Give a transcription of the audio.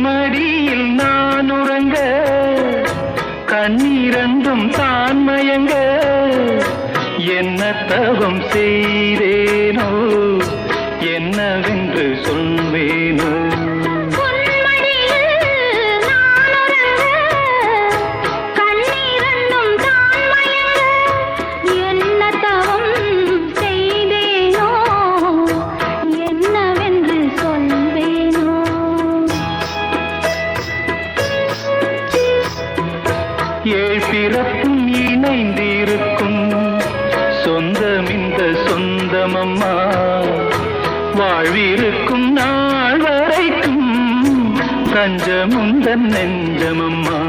மடியில் நான் உறங்க கண்ணீரண்டும் தான் மயங்க என்ன தவம் செய்தேனோ என்னவென்று சொல்வேனோ ஏழ் பிறப்பும் இணைந்திருக்கும் சொந்தம் இந்த சொந்தமம்மா வாழ்விருக்கும் நாள் வரைக்கும் தஞ்சமுந்தன் நெஞ்சமம்மா